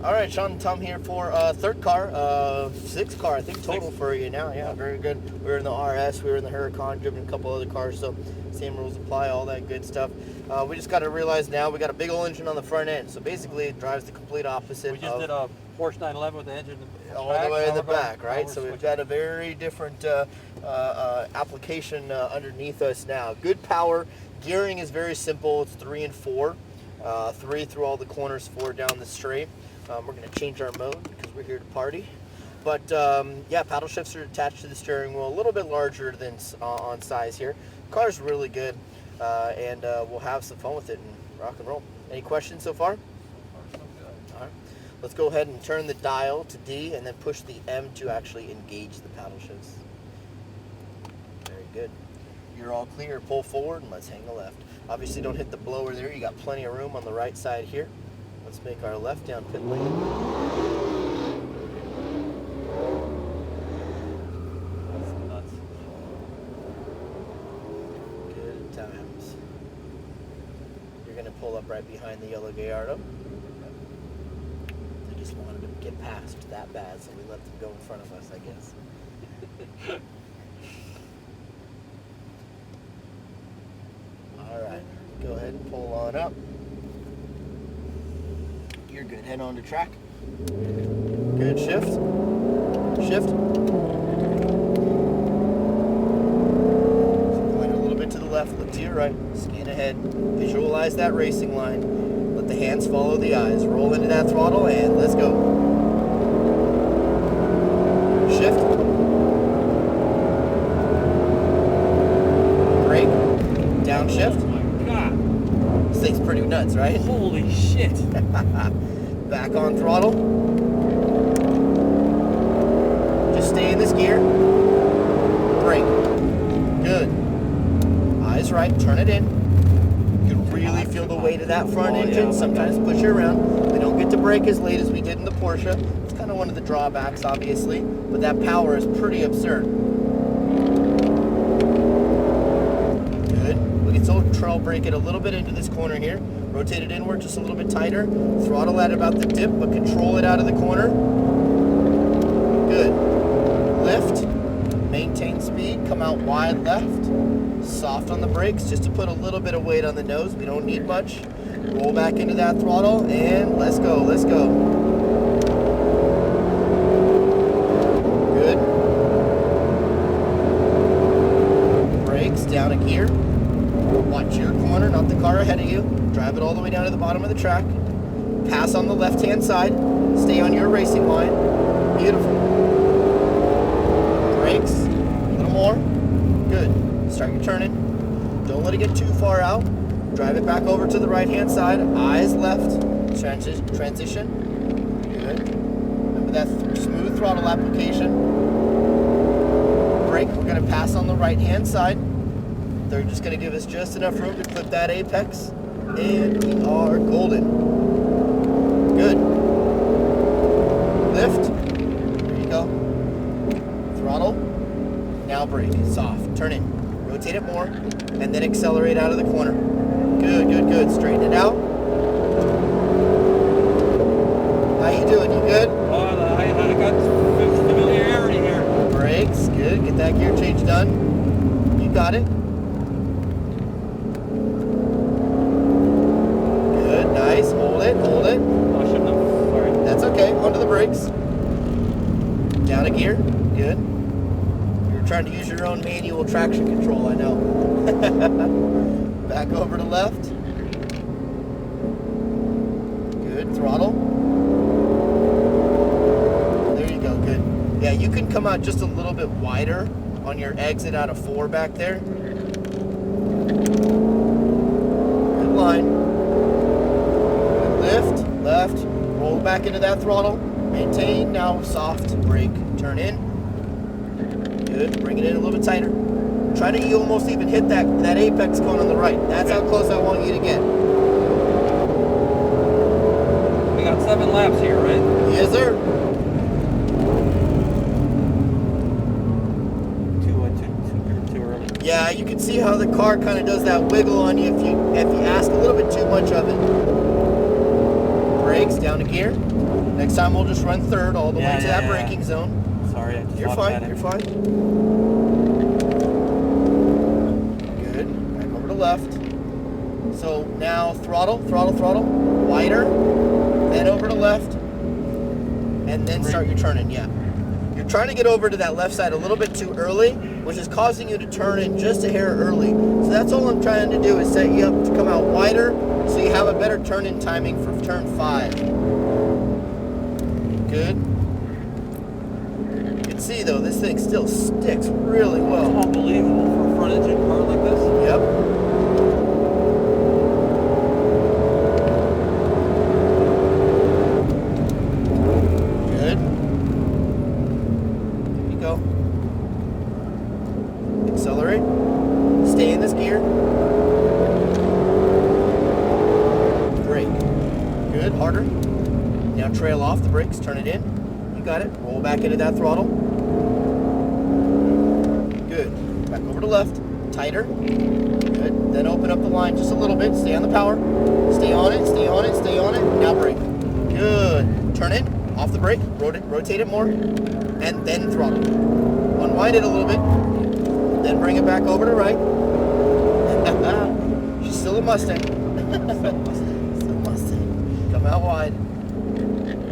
All right, Sean and Tom here for third car, sixth car, I think total for you now. Yeah, very good. We were in the RS, we were in the Huracan, driven a couple other cars, so same rules apply, all that good stuff. We just got to realize now we got a big old engine on the front end, so basically it drives the complete opposite. We just did a Porsche 911 with the engine all the way in the back, right? So we've got a very different application underneath us now. Good power. Gearing is very simple. It's 3 and 4. 3 through all the corners, 4 down the straight. We're going to change our mode because we're here to party. But yeah, paddle shifts are attached to the steering wheel, a little bit larger than on size here. Car's really good, and we'll have some fun with it and rock and roll. Any questions so far? All right. Let's go ahead and turn the dial to D and then push the M to actually engage the paddle shifts. Very good. You're all clear. Pull forward and let's hang the left. Obviously don't hit the blower there. You got plenty of room on the right side here. Let's make our left down pit lane. That's nuts. Good times. You're going to pull up right behind the yellow Gallardo. They just wanted to get past that bad, so we let them go in front of us, I guess. All right, go ahead and pull on up. You're good. Head on to track. Good. Shift. Shift. Point a little bit to the left, look to your right. Scan ahead. Visualize that racing line. Let the hands follow the eyes. Roll into that throttle and let's go. Shift. Brake. Downshift. This thing's pretty nuts, right? Holy shit. Back on throttle. Just stay in this gear. Brake. Good. Eyes right, turn it in. You can really feel the weight of that front engine. Sometimes push it around. We don't get to brake as late as we did in the Porsche. It's kind of one of the drawbacks, obviously, but that power is pretty absurd. So trail brake it a little bit into this corner here. Rotate it inward just a little bit tighter. Throttle at about the dip, but control it out of the corner. Good. Lift. Maintain speed. Come out wide left. Soft on the brakes just to put a little bit of weight on the nose. We don't need much. Roll back into that throttle and let's go. Let's go. Good. Brakes down a gear. Watch your corner, not the car ahead of you. Drive it all the way down to the bottom of the track. Pass on the left-hand side. Stay on your racing line. Beautiful. Brakes. A little more. Good. Start your turning. Don't let it get too far out. Drive it back over to the right-hand side. Eyes left. Transition. Good. Remember that smooth throttle application. Brake. We're going to pass on the right-hand side. They're just going to give us just enough room to clip that apex, and we are golden. Good. Lift. There you go. Throttle. Now brake. Soft. Turn in. Rotate it more, and then accelerate out of the corner. Good, good, good. Straighten it out. How you doing? You good? Oh, I got familiarity here. Brakes. Good. Get that gear change done. You got it. Nice, hold it. Oh, I shouldn't have, sorry. That's okay, onto the brakes. Down a gear, good. You're trying to use your own manual traction control, I know. Back over to left. Good, throttle. There you go, good. Yeah, you can come out just a little bit wider on your exit out of 4 back there. Good line. Lift, left, roll back into that throttle, maintain, now soft, brake, turn in, good, bring it in a little bit tighter, try to almost even hit that apex cone on the right, that's how close I want you to get. We got 7 laps here, right? Yes sir. Too early. Yeah, you can see how the car kind of does that wiggle on you if you ask a little bit too much of it. Brake, brakes, down a gear. Next time we'll just run third all the way to that braking zone. Sorry, I just You're fine, you're fine. Good, back over to left. So now throttle, wider, then over to left, and then start your turning, yeah. You're trying to get over to that left side a little bit too early, which is causing you to turn in just a hair early. So that's all I'm trying to do is set you up to come out wider so you have a better turn-in timing for turn 5. Good. You can see though, this thing still sticks really well. It's unbelievable for a front engine car like this. Yep. Accelerate. Stay in this gear. Brake. Good. Harder. Now trail off the brakes. Turn it in. You got it. Roll back into that throttle. Good. Back over to left. Tighter. Good. Then open up the line just a little bit. Stay on the power. Stay on it. Stay on it. Stay on it. Now brake. Good. Turn in. Off the brake. Rotate it more. And then throttle. Unwind it a little bit. Then bring it back over to right. She's still a Mustang. Still a Mustang. Come out wide.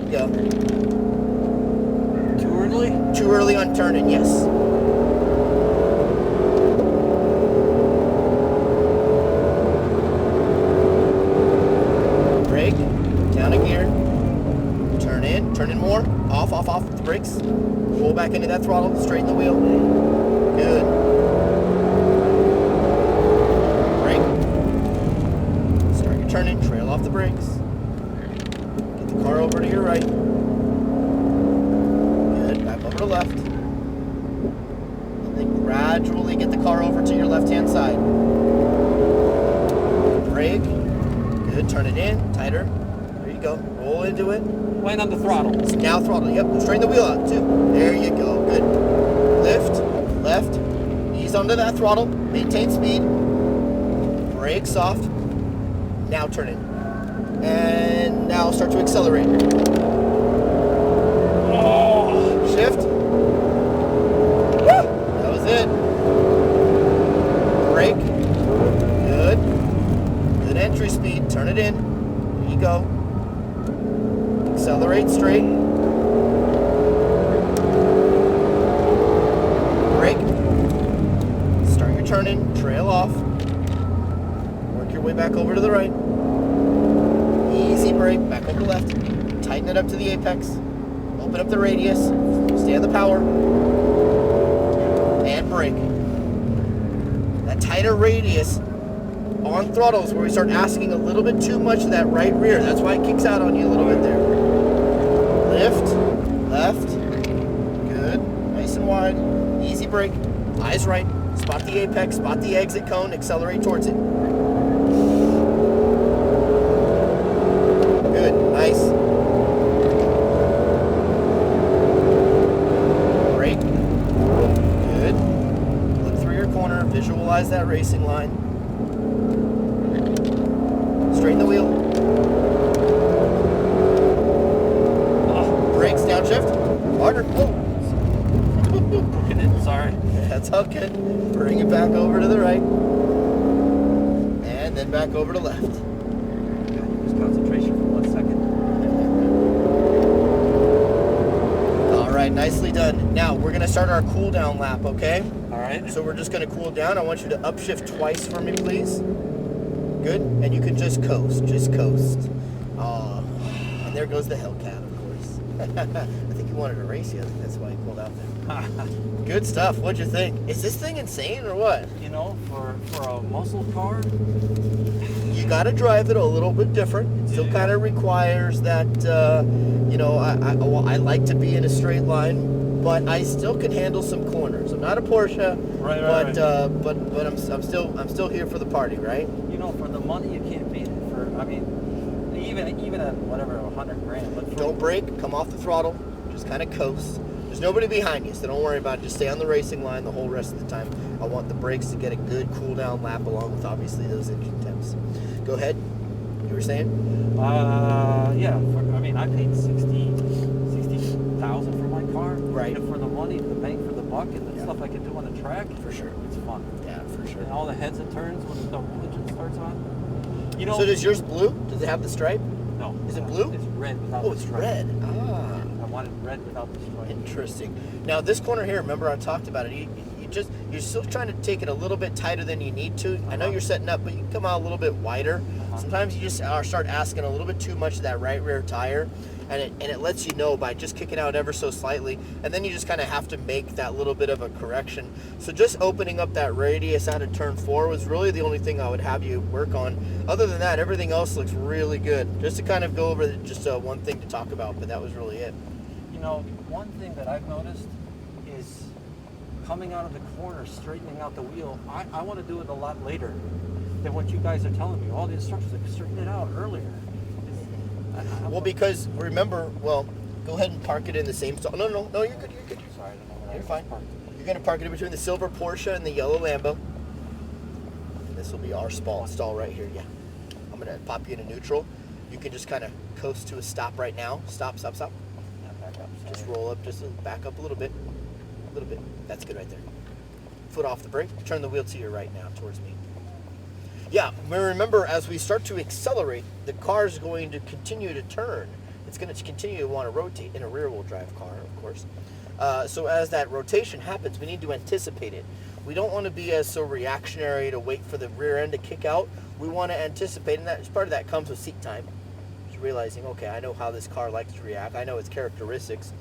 Go. Too early? Too early on turning, yes. Brake. Down a gear. Turn in. Turn in more. Off the brakes. Roll back into that throttle. Straighten the wheel. Good. Turning, trail off the brakes. Get the car over to your right. Good, back over to left. And then gradually get the car over to your left-hand side. Brake. Good, turn it in, tighter. There you go, roll into it. Land on the throttle. Now throttle, yep, straighten the wheel out too. There you go, good. Lift, left, ease onto that throttle, maintain speed. Brake soft. Now turn in. And now start to accelerate. Oh. Shift. Woo! That was it. Brake. Good. Good entry speed. Turn it in. There you go. Accelerate straight. Brake. Start your turn in. Trail off. Your way back over to the right. Easy brake, back over to left. Tighten it up to the apex. Open up the radius. Stay on the power. And brake. That tighter radius on throttles where we start asking a little bit too much of that right rear. That's why it kicks out on you a little bit there. Lift, left. Good, nice and wide. Easy brake, eyes right. Spot the apex, spot the exit cone, accelerate towards it. Good, nice. Brake. Good. Look through your corner, visualize that racing line. Straighten the wheel. Brakes, downshift. Harder. Oh. Sorry. That's all good. Bring it back over to the right. And then back over to left. Just concentration for 1 second. All right, nicely done. Now we're gonna start our cool down lap, okay? All right. So we're just gonna cool down. I want you to upshift twice for me, please. Good, and you can just coast, and there goes the Hellcat, of course. I think he wanted to race you. I think that's why he pulled out there. Good stuff. What'd you think? Is this thing insane or what? You know, for a muscle car, You got to drive it a little bit different. It still kind of requires that. I like to be in a straight line, but I still can handle some corners. I'm not a Porsche, right. But I'm still here for the party, right? You know, for the money, you can't beat it. Even at whatever, 100 grand. But Don't brake. Come off the throttle. Just kind of coast. There's nobody behind you, so don't worry about it. Just stay on the racing line the whole rest of the time. I want the brakes to get a good cool down lap along with obviously those engine temps. Go ahead. were saying? Yeah. I mean, I paid 60,000 for my car. Right. You know, for the money, the bang for the buck, and the stuff I can do on the track. For sure. It's fun. Yeah, for sure. And all the heads and turns when the engine starts on. You know. So does yours blue? Does it have the stripe? No. Is it blue? It's red without Oh, the it's stripe. red. Ah. I wanted red without the stripe. Interesting. Now this corner here, remember I talked about it. You're still trying to take it a little bit tighter than you need to. I know you're setting up, but you can come out a little bit wider. Sometimes you just start asking a little bit too much of that right rear tire, and it lets you know by just kicking out ever so slightly, and then you just kind of have to make that little bit of a correction. So just opening up that radius out of turn 4 was really the only thing I would have you work on. Other than that, everything else looks really good. Just to kind of go over just one thing to talk about, but that was really it. You know, one thing that I've noticed is coming out of the corner, straightening out the wheel. I want to do it a lot later than what you guys are telling me. All the instructions are straighten it out earlier. Well, because remember, go ahead and park it in the same stall. No, you're good. You're good. Sorry, I don't know where You're I fine. parked. You're gonna park it in between the silver Porsche and the yellow Lambo. This will be our stall right here. Yeah, I'm gonna pop you into neutral. You can just kind of coast to a stop right now. Stop. Yeah, back up. Just Sorry. roll up, back up a little bit. That's good right there. Foot off the brake. Turn the wheel to your right now, towards me. Yeah, remember as we start to accelerate, the car is going to continue to turn. It's going to continue to want to rotate in a rear-wheel drive car, of course. So as that rotation happens, we need to anticipate it. We don't want to be so reactionary to wait for the rear end to kick out. We want to anticipate, and that part of that comes with seat time. Just realizing, okay, I know how this car likes to react. I know its characteristics.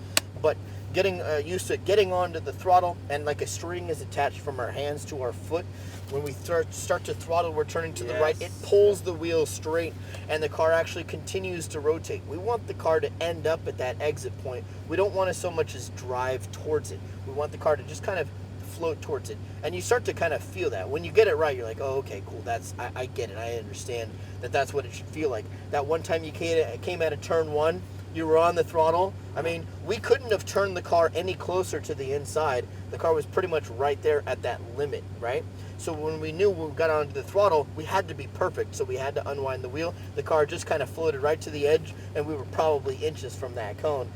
But getting used to it, getting onto the throttle, and like a string is attached from our hands to our foot. When we start to throttle, we're turning to the right. It pulls the wheel straight, and the car actually continues to rotate. We want the car to end up at that exit point. We don't want to so much as drive towards it. We want the car to just kind of float towards it. And you start to kind of feel that. When you get it right, you're like, oh, okay, cool. I get it. I understand that's what it should feel like. That one time you came out of turn 1, you were on the throttle. I mean, we couldn't have turned the car any closer to the inside. The car was pretty much right there at that limit, right? So when we knew we got onto the throttle, we had to be perfect. So we had to unwind the wheel. The car just kind of floated right to the edge, and we were probably inches from that cone.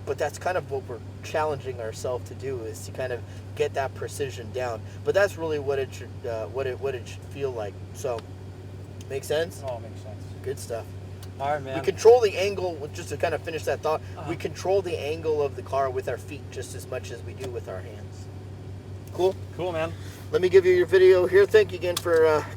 But that's kind of what we're challenging ourselves to do, is to kind of get that precision down. But that's really what it should what it should feel like. So, make sense? Oh, it makes sense. Good stuff. All right, man. We control the angle, just to kind of finish that thought, we control the angle of the car with our feet just as much as we do with our hands. Cool? Cool, man. Let me give you your video here. Thank you again for coming.